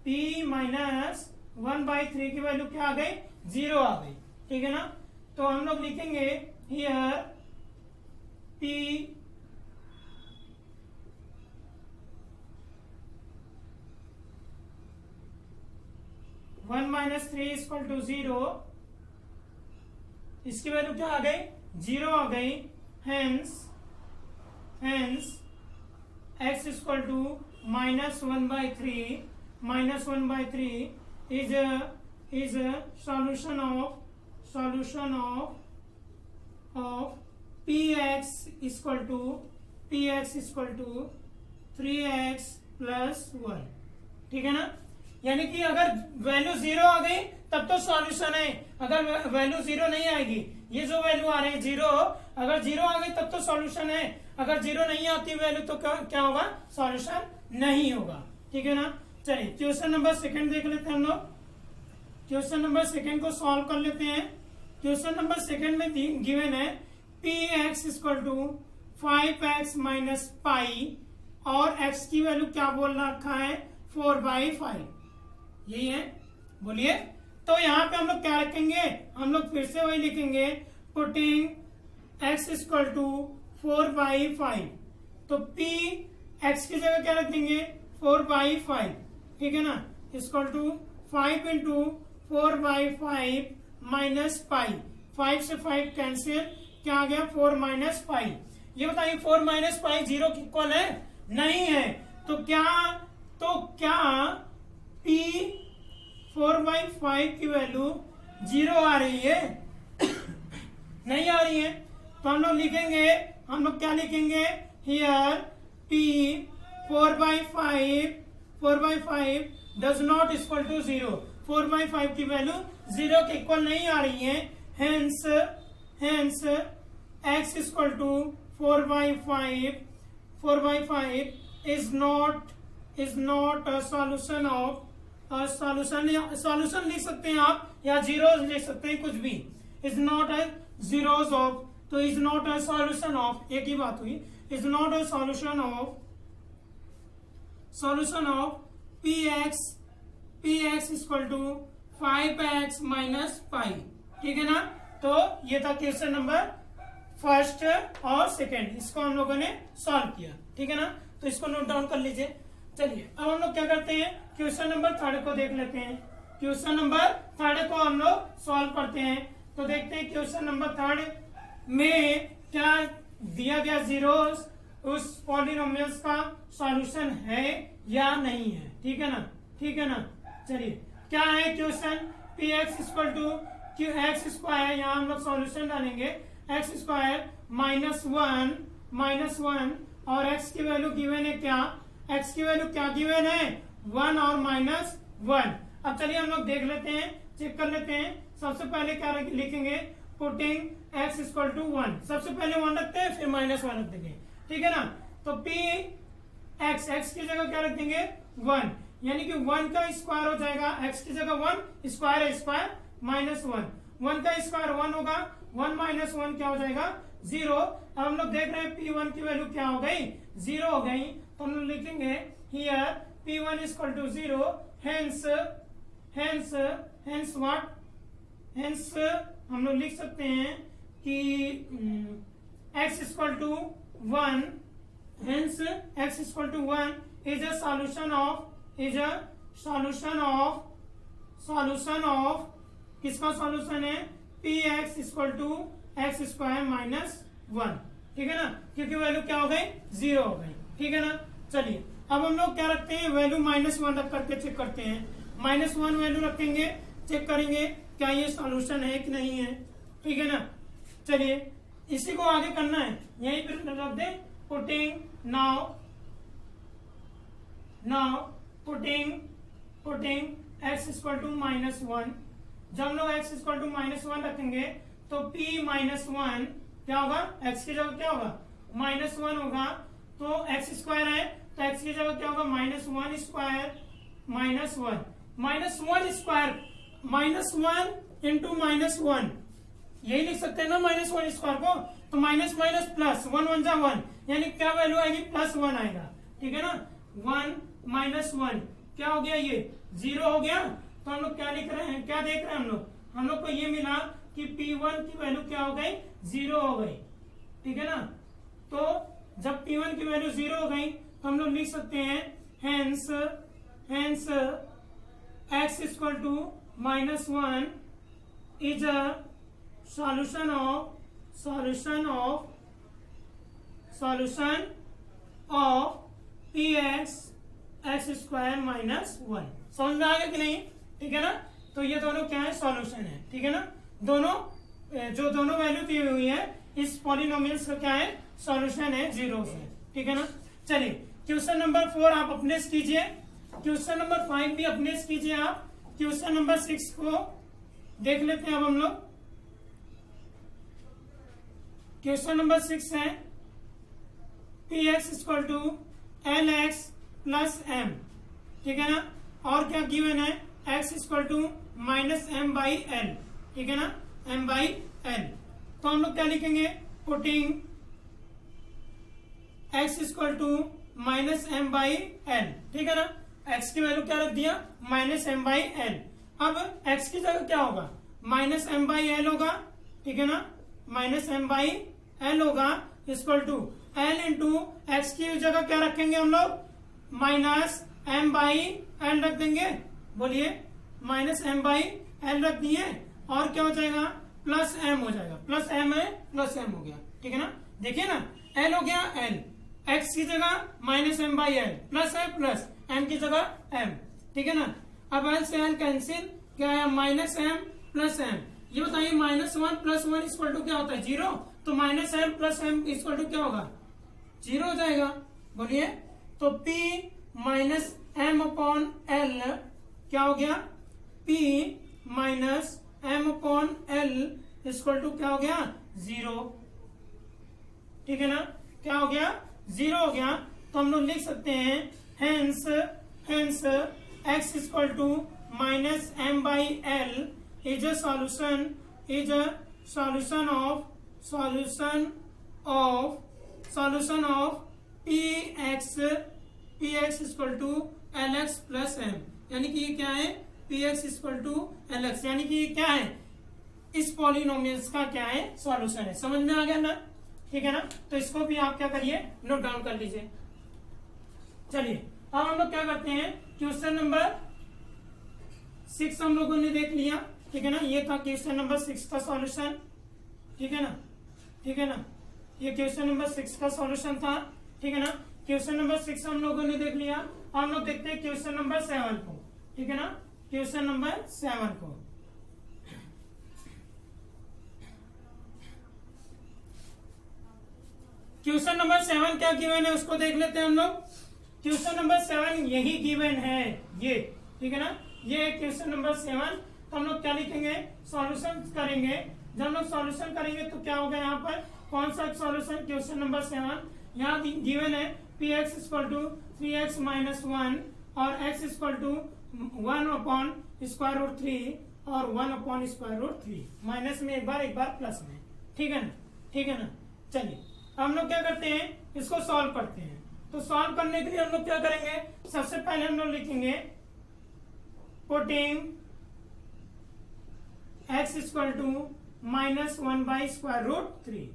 [SPEAKER 1] P-1/3 की वैल्यू क्या आ गई 0 आ गई, ठीक है ना। तो हम लोग लिखेंगे हियर P (1-3 = 0), इसकी वैल्यू क्या आ गई 0 आ गई। Hence x = -1/3 is a solution of px = 3x + 1, ठीक है ना। यानी कि अगर वैल्यू 0 आ गई तब तो सॉल्यूशन है, अगर वैल्यू 0 नहीं आएगी, ये जो वैल्यू आ रही है 0, अगर 0 आ गई तब तो सॉल्यूशन है, अगर 0 नहीं आती वैल्यू तो क्या होगा, सॉल्यूशन नहीं होगा, ठीक है ना। चलिए क्वेश्चन नंबर सेकंड देख लेते हैं हम लोग। क्वेश्चन नंबर सेकंड को सॉल्व कर लेते हैं। क्वेश्चन नंबर सेकंड में गिवन है px = 5x - π और x की वैल्यू क्या बोल रखा है 4/5, यही है, बोलिए। तो यहाँ पे हम लोग क्या रखेंगे, हम लोग फिर से वही लिखेंगे, पुटिंग x = 4/5। तो p x की जगह क्या रख देंगे 4/5, ठीक है ना, = 5 × 4/5 - π। 5 से 5 कैंसिल, क्या आ गया 4 - π। ये बताइए 4 - π 0 के इक्वल है, नहीं है। तो क्या p 4/5 की वैल्यू 0 आ रही है नहीं आ रही है। तो हम लोग लिखेंगे, हम लोग क्या लिखेंगे here p 4/5 does not equal to 0। 4/5 की वैल्यू 0 के इक्वल नहीं आ रही है। Hence x = 4/5 is not a solution of, solution लिख सकते हैं आप या जीरोस लिख सकते हैं, कुछ भी, is not a zeros of, तो is not a solution of, एक ही बात हुई, is not a solution of px = 5x - π, ठीक है ना। तो ये था क्वेश्चन नंबर फर्स्ट और सेकंड, इसको हम लोगों ने सॉल्व किया, ठीक है ना। तो इसको नोट डाउन कर लीजिए। चलिए अब हम लोग क्या करते हैं, क्वेश्चन नंबर थर्ड को देख लेते हैं। क्वेश्चन नंबर थर्ड को हम लोग सॉल्व करते हैं। तो देखते हैं क्वेश्चन नंबर थर्ड में क्या दिया गया, जीरोस उस पॉलिनोमियल्स का सॉल्यूशन है या नहीं है, ठीक है ना, ठीक है ना। चलिए क्या है क्वेश्चन, px = x², यहाँ हम लोग सॉल्यूशन डालेंगे, x² -1 और x की वैल्यू गिवन है क्या, x की वैल्यू क्या गिवन है 1 और -1। अब चलिए हम लोग देख लेते हैं, चेक कर लेते हैं सबसे पहले क्या लिखेंगे, पुटिंग एक्स इक्वल टू 1, सबसे पहले 1 रखते हैं फिर -1 रख देंगे, ठीक है ना। तो पी एक्स की जगह क्या रख देंगे 1, यानी कि 1 का स्क्वायर हो जाएगा, एक्स की जगह 1 स्क्वायर है स्क्वायर -1, 1 का स्क्वायर 1 होगा, 1 - 1 क्या हो जाएगा 0। अब हम लोग देख रहे हैं P1 की वैल्यू क्या हो गई 0 हो गई, तो हम लोग लिखेंगे here P1 equal to 0, hence what, hence हम लोग लिख सकते हैं कि x equal to 1, hence x equal to 1 is a solution of किसका सॉल्यूशन है, px equal to x square -1, ठीक है ना, क्योंकि वैल्यू क्या हो गई 0 हो गई, ठीक है ना। चलिए अब हम लोग क्या रखते हैं, वैल्यू -1 रख करके चेक करते हैं, -1 वैल्यू रखेंगे, चेक करेंगे क्या ये सॉल्यूशन है कि नहीं है, ठीक है ना। चलिए इसी को आगे करना है, यहीं पर रख दे, putting now putting x equal to -1, जब हम लोग x इक्वल टू -1 रखेंगे तो p -1 क्या होगा, x की जगह क्या होगा -1 होगा, तो x स्क्वायर है तो x की जगह क्या होगा -1 स्क्वायर -1 इंटू -1, यही लिख सकते हैं ना -1 स्क्वायर को, तो माइनस प्लस 1 1 जा 1, यानी क्या वैल्यू आएगी +1 आएगा, ठीक है ना। 1 - 1 क्या हो गया, ये 0 हो गया। तो हम लोग क्या लिख रहे हैं, क्या देख रहे हैं हम लोग को ये मिला कि P1 की वैल्यू क्या हो गई 0 हो गई, ठीक है ना। तो जब P1 की वैल्यू 0 हो गई तो हम लोग लिख सकते हैं hence x equal to -1 is a solution of px x square -1, समझ में आ गया कि नहीं, ठीक है ना। तो ये दोनों क्या है, सॉल्यूशन है, ठीक है ना। दोनों वैल्यू दी हुई है इस पॉलिनोमियल्स का क्या है, सॉल्यूशन है 0 से, ठीक है ना। चलिए क्वेश्चन नंबर 4 आप अपने कीजिए, क्वेश्चन नंबर 5 भी अपने कीजिए आप। क्वेश्चन नंबर 6 को देख लेते हैं अब हम लोग। क्वेश्चन नंबर 6 है px equal to lx plus m, ठीक है ना, और क्या गिवन है x इक्वल टू -m/l, ठीक है ना, m/l। तो हम लोग क्या लिखेंगे, putting x equal to -m/l, ठीक है ना। x की वैल्यू क्या रख दिया -m/l, अब x की जगह क्या होगा -m/l होगा, ठीक है ना, -m/l होगा equal to l into x की जगह क्या रखेंगे हम लोग -m/l रख देंगे, बोलिए -m/l रख दिए, और क्या हो जाएगा +m हो जाएगा, +m है +m हो गया, ठीक है ना। देखिए ना l हो गया l, x की जगह -m/l, प्लस है प्लस, m की जगह m, ठीक है ना। अब l से l कैंसिल, क्या है -m + m, ये बताइए -1 + 1 इक्वल टू क्या होता है 0, तो -m + m इक्वल टू क्या होगा 0 हो जाएगा, बोलिए। तो p -m/l क्या हो गया, p -m/l इक्वल टू क्या हो गया 0, ठीक है ना, क्या हो गया 0 हो गया। तो हम लोग लिख सकते हैं hence x equal to -m/l is a solution of px equal to lx plus m, यानी कि ये क्या है px इक्वल टू lx, यानी कि ये क्या है इस पॉलिनोमियल्स का क्या है सॉल्यूशन है, समझ में आ गया ना, ठीक है ना। तो इसको भी आप क्या करिए नोट डाउन कर लीजिए। चलिए अब हम लोग क्या करते हैं, क्वेश्चन नंबर 6 हम लोगों ने देख लिया, ठीक है ना, ये था क्वेश्चन नंबर 6 का सॉल्यूशन, ठीक है ना, ठीक है ना, ये क्वेश्चन नंबर 6 का सॉल्यूशन था, ठीक है ना। क्वेश्चन नंबर 6 हम लोगों ने देख लिया, हम लोग देखते हैं क्वेश्चन नंबर 7 को, ठीक है ना, क्वेश्चन नंबर 7 को। क्वेश्चन नंबर 7 क्या गिवन है उसको देख लेते हैं हम लोग। क्वेश्चन नंबर 7 यही गिवन है, ये, ठीक है ना, ये क्वेश्चन नंबर 7 तो हम लोग क्या लिखेंगे, सॉल्यूशन करेंगे। जब हम लोग सॉल्यूशन करेंगे तो क्या होगा, यहाँ पर कौन सा सॉल्यूशन, क्वेश्चन नंबर 7 यहाँ गिवन है p x equal to 3x minus 1 और x equal to 1 upon square root 3 और 1 अपॉन स्क्वायर रूट 3, माइनस में एक बार प्लस में, ठीक है ना, ठीक है ना। चलिए हम लोग क्या करते हैं, इसको सॉल्व करते हैं। तो सॉल्व करने के लिए हम लोग क्या करेंगे, सबसे पहले हम लोग लिखेंगे putting x equal to minus 1 by square root 3।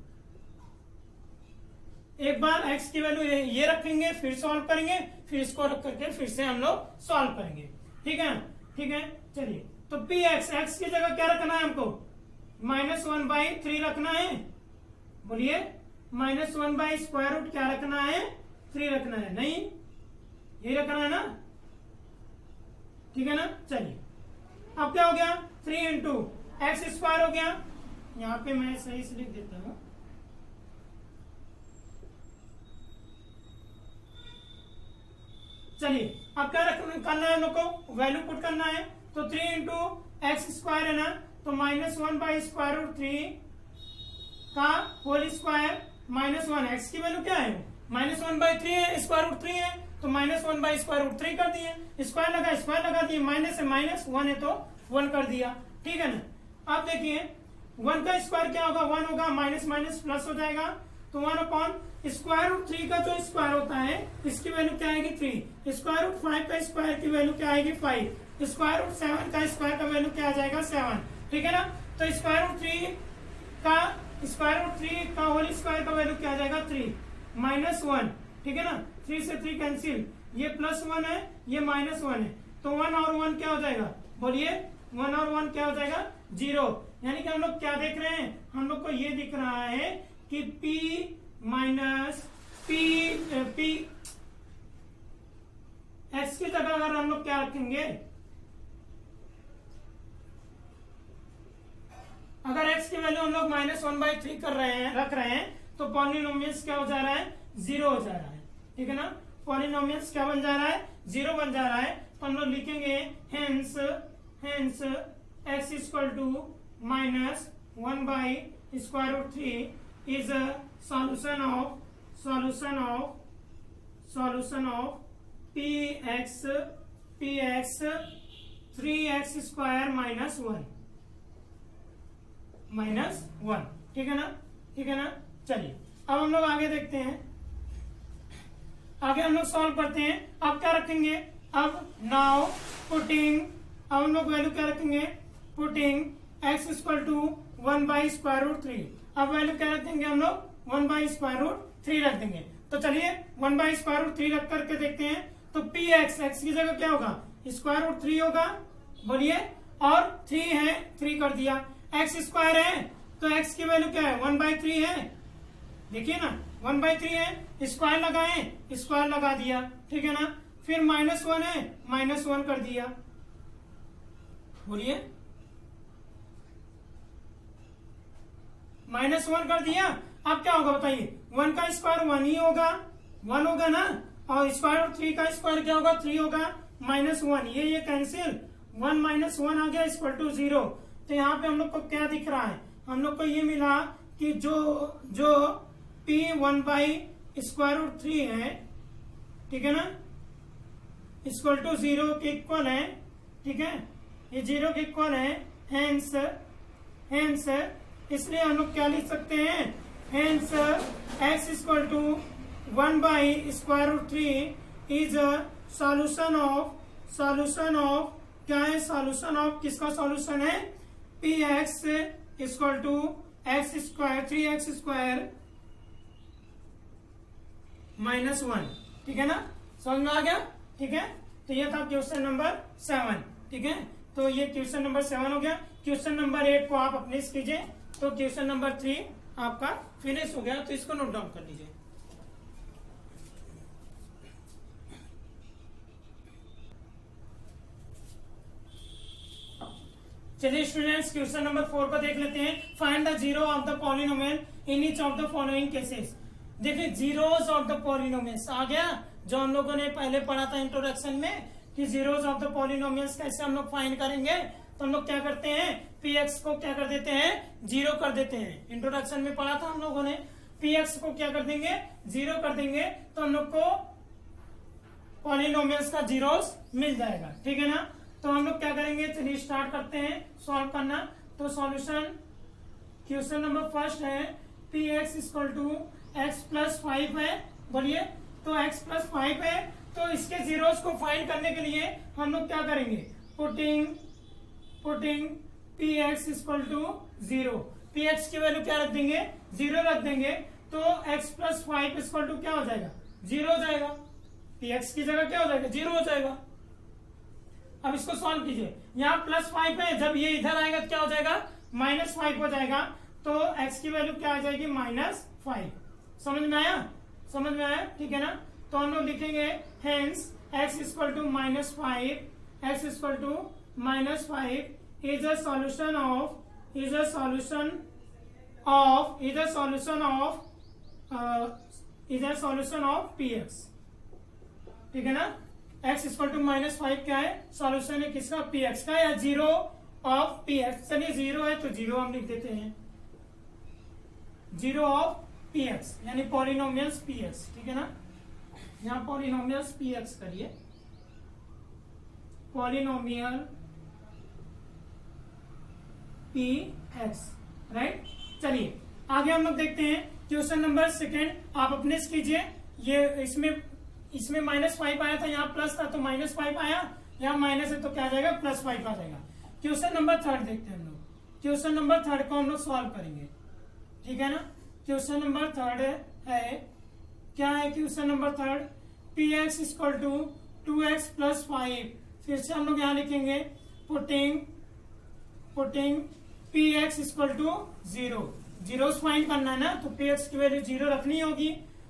[SPEAKER 1] एक बार x की वैल्यू ये रखेंगे, फिर सॉल्व करेंगे, फिर इसको रख करके फिर से हम लोग सॉल्व करेंगे, ठीक है, ठीक है। चलिए तो पी एक्स की जगह क्या रखना है हमको, माइनस 1 बाई 3 रखना है, बोलिए माइनस 1 बाई स्क्वायर रूट क्या रखना है, 3 रखना है, नहीं ये रखना है ना, ठीक है ना। चलिए अब क्या हो गया, 3 इंटू एक्स स्क्वायर हो गया, यहाँ पे मैं सही से लिख देता हूं, चलिए अब क्या करना है हम लोग को, वैल्यू पुट करना है। तो 3 इंटू एक्स स्क्वायर है ना, तो माइनस 1 बाई स्क्वायर रूट 3 का होल स्क्वायर माइनस 1, एक्स की वैल्यू क्या है, माइनस 1 बाई 3 है, स्क्वायर रूट 3 है, तो माइनस 1 बाई स्क्वायर रूट 3 कर दिए, स्क्वायर लगा दिए, माइनस है माइनस, 1 है तो 1 कर दिया, ठीक है ना। अब देखिए 1 का स्क्वायर क्या होगा, 1 होगा, माइनस माइनस प्लस हो जाएगा, तो 1 अपॉन स्क्वायर रूट 3 का जो स्क्वायर होता है इसकी वैल्यू क्या आएगी 3, स्क्वायर रूट 5 का स्क्वायर की वैल्यू क्या आएगी 5, स्क्वायर रूट 7 का स्क्वायर का वैल्यू क्या आ जाएगा 7, ठीक है ना। तो स्क्वायर रूट 3 का होल स्क्वायर का वैल्यू क्या आ जाएगा 3 माइनस 1, ठीक है ना, 3 से 3 कैंसिल, ये प्लस 1 है, ये माइनस 1 है, तो 1 और 1 क्या हो जाएगा, बोलिए 1 और 1 क्या हो जाएगा 0। यानी कि हम लोग क्या देख रहे हैं, हम लोग को ये दिख रहा है कि P माइनस P x की जगह अगर हम लोग क्या रखेंगे, अगर x की वैल्यू हम लोग माइनस 1 बाई 3 रख रहे हैं तो पॉलिनोमियल्स क्या हो जा रहा है, 0 हो जा रहा है, ठीक है ना। पॉलिनोमियल्स क्या बन जा रहा है, 0 बन जा रहा है। तो हम लोग लिखेंगे hence x equal to minus 1 by square root 3 is a solution of px 3x square minus 1, ठीक है ना, ठीक है ना। चलिए अब हम लोग आगे देखते हैं, आगे हम लोग सॉल्व करते हैं। अब क्या रखेंगे, अब नाउ पुटिंग, अब हम लोग वैल्यू क्या रखेंगे, putting x equal to 1 by square root 3, अब वैल्यू क्या रखेंगे हम लोग 1 बाई स्क्वायर रूट 3 रख देंगे। तो चलिए 1 बाई स्क्वायर रूट 3 रख करके देखते हैं। तो पी एक्स की जगह क्या होगा, स्क्वायर रूट 3 होगा, बोलिए, और 3 है, 3 कर दिया, एक्स स्क्वायर है तो एक्स की वैल्यू क्या है 1 बाई 3 है, देखिए ना 1 बाई 3 है, स्क्वायर लगाए, स्क्वायर लगा दिया, ठीक है ना। फिर माइनस 1 है, माइनस 1 कर दिया, बोलिए माइनस 1 कर दिया। अब क्या होगा बताइए, 1 का स्क्वायर 1 ही होगा, 1 होगा ना, और स्क्वायर रूट 3 का स्क्वायर क्या होगा 3 होगा, माइनस 1, ये कैंसिल, 1 माइनस 1 आ गया इक्वल टू 0। तो यहाँ पे हम लोग को क्या दिख रहा है, हम लोग को ये मिला कि जो P 1 बाई स्क्वायर रूट 3 है, ठीक है ना, इक्वल टू 0 के इक्वल है, ठीक है, ये 0 के इक्वल है, हेंस इसलिए हम लोग क्या लिख सकते हैं, hence x equal to 1 by square root 3 is solution of क्या है, सॉल्यूशन ऑफ किसका सॉल्यूशन है, p x equal to x square 3x square minus 1, ठीक है ना, समझ में आ गया, ठीक है। तो ये था क्वेश्चन नंबर 7, ठीक है। तो ये क्वेश्चन नंबर 7 हो गया। क्वेश्चन नंबर 8 को आप अपने कीजिए, तो क्वेश्चन नंबर 3 आपका फिनिश हो गया, तो इसको नोट डाउन कर लीजिए। चलिए स्टूडेंट्स क्वेश्चन नंबर 4 को देख लेते हैं। Find the zero of the polynomial in each of the following cases. देखिए जीरोस ऑफ द पॉलिनोमियल्स आ गया, जो हम लोगों ने पहले पढ़ा था इंट्रोडक्शन में कि जीरोस ऑफ द पॉलिनोमियल्स कैसे हम लोग फाइंड करेंगे। तो हम लोग क्या करते हैं, पी एक्स को क्या कर देते हैं, 0 कर देते हैं। इंट्रोडक्शन में पढ़ा था हम लोगों ने, पी एक्स को क्या कर देंगे, 0 कर देंगे, तो हम लोग को पॉलिनोमियल्स का जीरोस मिल जाएगा। ठीक है ना। तो हम लोग क्या करेंगे, चलिए स्टार्ट करते हैं सॉल्व करना। तो सॉल्यूशन, क्वेश्चन नंबर फर्स्ट है p x equal to x plus 5 है। बोलिए, तो एक्स प्लस 5 है, तो इसके जीरोस को फाइंड करने के लिए हम लोग क्या करेंगे, putting p x equal to 0, p x की वैल्यू क्या रख देंगे, 0 रख देंगे, तो एक्स प्लस 5 इक्वल टू क्या हो जाएगा, 0 हो जाएगा। पी एक्स की जगह क्या हो जाएगा, 0 हो जाएगा। अब इसको सॉल्व कीजिए, यहाँ प्लस 5 है, जब ये इधर आएगा तो क्या हो जाएगा, -5 हो जाएगा, तो x की वैल्यू क्या आ जाएगी, -5। समझ में आया, समझ में आया, ठीक है ना। तो हम लोग लिखेंगे hence x equal to -5, x equal to -5 is a solution of px। ठीक है ना। x इक्वल टू -5 क्या है, सॉल्यूशन है किसका, px का, या 0 ऑफ px। चलिए 0 है तो 0 हम लिख देते हैं, 0 ऑफ px यानी पॉलिनोमियल्स px। ठीक है ना। यहाँ पॉलिनोमियल्स px करिए, पॉलिनोमियल px, राइट। चलिए आगे हम लोग देखते हैं क्वेश्चन नंबर सेकेंड, आप अपने से कीजिए। ये इसमें -5 आया था, यहाँ प्लस था तो -5 आया, यहाँ माइनस है तो क्या आ जाएगा, +5 आ जाएगा। क्वेश्चन नंबर थर्ड देखते हैं हम लोग। क्वेश्चन नंबर थर्ड को हम लोग सॉल्व करेंगे। ठीक है ना। क्वेश्चन नंबर थर्ड है क्या है, question number third p x equal to 2x + 5। फिर से हम लोग यहाँ लिखेंगे putting p x equal to 0, zeros find करना है ना, तो पी एक्स की वैल्यू 0 रखनी होगी।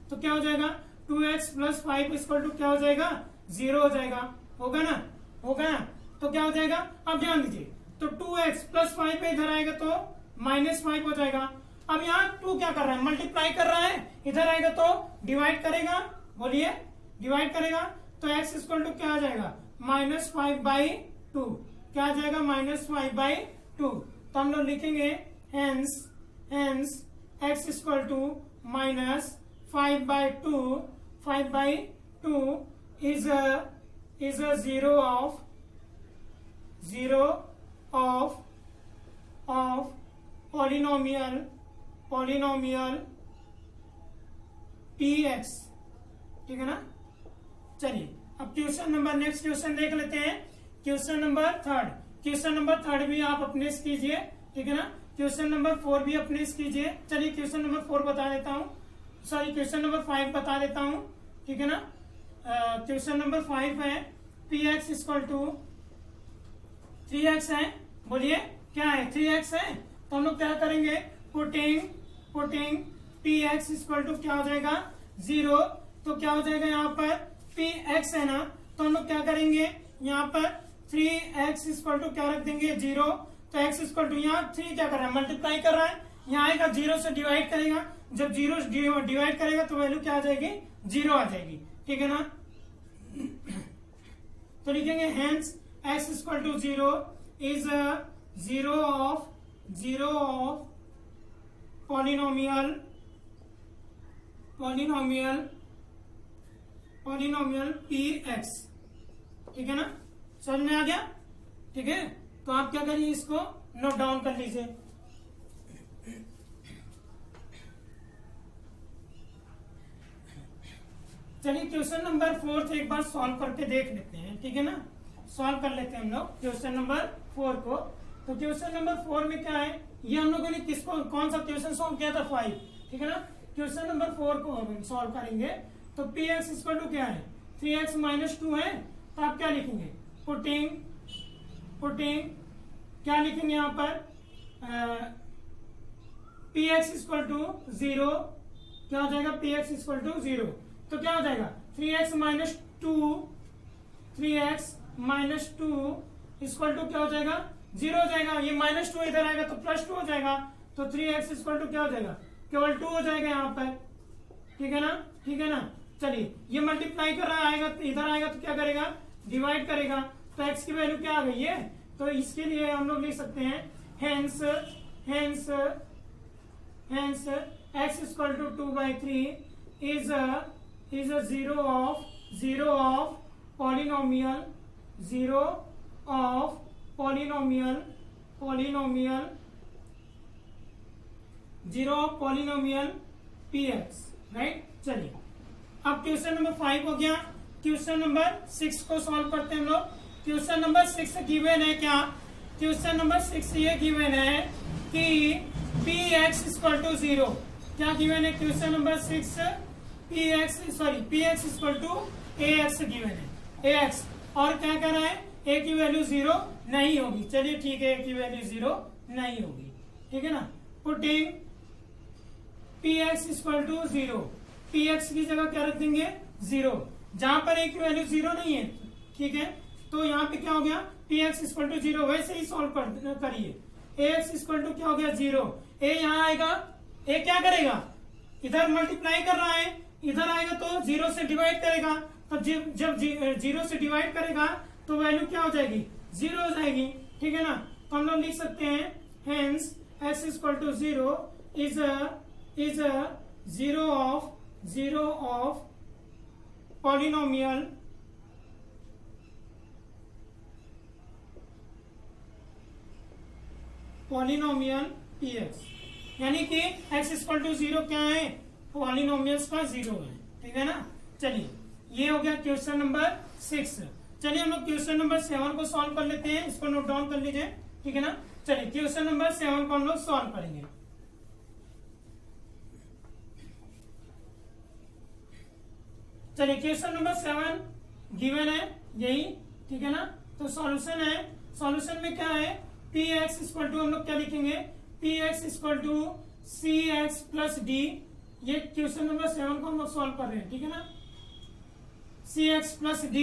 [SPEAKER 1] तो क्या हो जाएगा, 2x + 5 इक्वल टू क्या हो जाएगा, 0 हो जाएगा। होगा ना, होगा ना। तो क्या हो जाएगा, अब ध्यान दीजिए, तो 2x + 5 पे इधर आएगा तो -5 हो जाएगा। अब यहाँ 2 क्या कर रहा है, मल्टीप्लाई कर रहा है, इधर आएगा तो डिवाइड करेगा। बोलिए, डिवाइड करेगा, तो x इक्वल टू क्या आ जाएगा, -5/2। क्या आ जाएगा, -5/2। तो हम लोग लिखेंगे hence x equal to -5/2, 5/2 is a 0 of polynomial px। ठीक है ना। चलिए अब क्वेश्चन नंबर, नेक्स्ट क्वेश्चन देख लेते हैं। क्वेश्चन नंबर थर्ड भी आप अपने से कीजिए। ठीक है ना। क्वेश्चन नंबर 4 भी अपने से कीजिए। चलिए क्वेश्चन नंबर 4 बता देता हूँ, सॉरी क्वेश्चन नंबर 5 बता देता हूँ। ठीक है ना। क्वेश्चन नंबर 5 है p x equal to 3x है। बोलिए क्या है, 3x है। तो हम लोग क्या करेंगे, putting p x equal to क्या हो जाएगा, 0। तो क्या हो जाएगा, यहाँ पर पी एक्स है ना, तो हम लोग क्या करेंगे, यहाँ पर 3x इक्वल टू क्या रख देंगे, 0। तो x इक्वल टू यहाँ 3 क्या कर रहा है, मल्टीप्लाई कर रहा है, यहाँ आएगा 0 से डिवाइड करेगा, जब 0 डिवाइड करेगा तो वैल्यू क्या आ जाएगी, 0 आ जाएगी। ठीक है ना। तो लिखेंगे hence x equal to 0 is 0 of polynomial px। ठीक है ना, समझ में आ गया। ठीक है, तो आप क्या करिए, इसको नोट डाउन कर लीजिए। चलिए क्वेश्चन नंबर 4 एक बार सॉल्व करके देख लेते हैं। ठीक है ना, सॉल्व कर लेते हैं हम लोग क्वेश्चन नंबर 4 को। तो क्वेश्चन नंबर 4 में क्या है, ये हम लोगों ने किसको, कौन सा क्वेश्चन सॉल्व किया था, 5। ठीक है ना। क्वेश्चन नंबर 4 को हम सॉल्व करेंगे। तो पी एक्स इक्वल टू क्या है, 3x - 2 है। तो आप क्या लिखेंगे, पुटिंग क्या लिखेंगे यहाँ पर, पी एक्स इक्वल टू 0। क्या हो जाएगा, पी एक्स इक्वल टू 0। तो क्या हो जाएगा, 3x - 2 इक्वल टू क्या हो जाएगा, 0 हो जाएगा। ये -2 इधर आएगा तो +2 हो जाएगा। तो 3x इक्वल टू क्या हो जाएगा, केवल 2 हो जाएगा यहाँ पर। ठीक है ना, ठीक है ना। चलिए ये मल्टीप्लाई कर रहा आएगा, इधर आएगा तो क्या करेगा, डिवाइड करेगा। तो x की वैल्यू क्या आ गई है, तो इसके लिए हम लोग लिख सकते हैं hence hence hence x equal to 2/3 is a zero of polynomial px, right. चलिए अब क्वेश्चन नंबर 5 हो गया। क्वेश्चन नंबर 6 को सॉल्व करते हैं हम लोग। क्वेश्चन नंबर 6 गिवन है क्या? क्वेश्चन नंबर 6 ये गिवन है कि px इक्वल टू 0। क्या गिवन है question number 6? px equal to ax given है, ax। और क्या कर रहा है? a की वैल्यू 0 नहीं होगी। चलिए ठीक है, a की वैल्यू 0 नहीं होगी, ठीक है ना। Putting px equal to 0, px की जगह क्या रख देंगे? 0। जहां पर a की वैल्यू 0 नहीं है, ठीक है, तो यहाँ पे क्या हो गया? px equal to 0। वैसे ही सॉल्व करिए। ax इक्वल टू क्या हो गया? 0। a यहाँ आएगा, a क्या करेगा? इधर मल्टीप्लाई कर रहा है, इधर आएगा तो 0 से डिवाइड करेगा। तब जब 0 से डिवाइड करेगा तो वैल्यू क्या हो जाएगी? 0 हो जाएगी, ठीक है ना। तो हम लोग लिख सकते हैं hence x equal to 0 is a zero of polynomial px, यानी कि x इक्वल टू 0 क्या है? पॉलिनोमियल्स का 0 है, ठीक है ना। चलिए ये हो गया क्वेश्चन नंबर 6। चलिए हम लोग क्वेश्चन नंबर 7 को सॉल्व कर लेते हैं। इसको नोट डाउन कर लीजिए, ठीक है ना। चलिए क्वेश्चन नंबर 7 को हम लोग सॉल्व करेंगे। चलिए क्वेश्चन नंबर 7 गिवन है यही, ठीक है ना। तो सॉल्यूशन है, सॉल्यूशन में क्या है? px इक्वल टू हम लोग क्या लिखेंगे? px equal to cx plus d। ये क्वेश्चन नंबर 7 को हम लोग सॉल्व कर रहे हैं, ठीक है ना। cx plus d।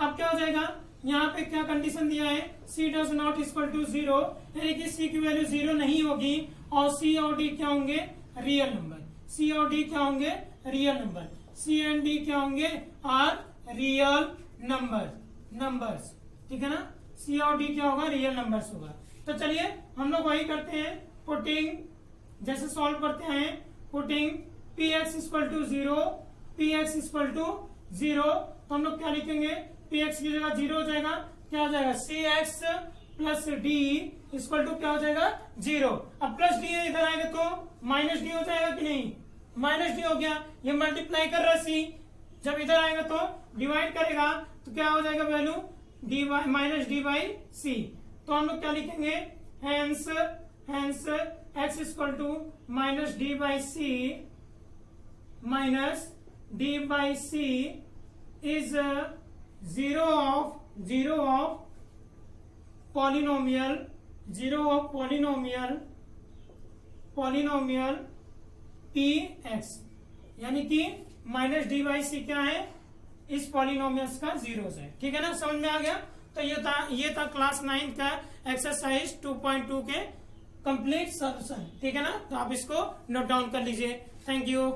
[SPEAKER 1] अब क्या हो जाएगा? यहाँ पे क्या कंडीशन दिया है? c does not equal to 0, यानी कि c की वैल्यू 0 नहीं होगी और c और d क्या होंगे? Real number. c और d क्या होंगे? Real number. c and d क्या होंगे? आर रियल नंबर्स, ठीक है ना। c और d क्या होगा? रियल नंबर्स होगा। तो चलिए हम लोग वही करते हैं, पुटिंग जैसे सॉल्व करते हैं, putting px equal to 0, px equal to 0, तो हम लोग क्या लिखेंगे? px की जगह 0 हो जाएगा, क्या हो जाएगा? cx plus d equal to क्या हो जाएगा? 0। अब प्लस d है, इधर आएगा तो माइनस d हो जाएगा कि नहीं? माइनस डी हो गया। ये मल्टीप्लाई कर रहा सी, जब इधर आएगा तो डिवाइड करेगा तो क्या हो जाएगा? Value D minus D by C. तो हम लोग क्या लिखेंगे? Hence X equal to minus D by C is zero of polynomial px, यानी कि माइनस डी बाई सी क्या है? इस पॉलिनोमियल्स का 0 है, ठीक है ना। समझ में आ गया। तो ये था क्लास 9 का एक्सरसाइज 2.2 के कंप्लीट सॉल्यूशन, ठीक है ना। तो आप इसको नोट डाउन कर लीजिए। Thank you.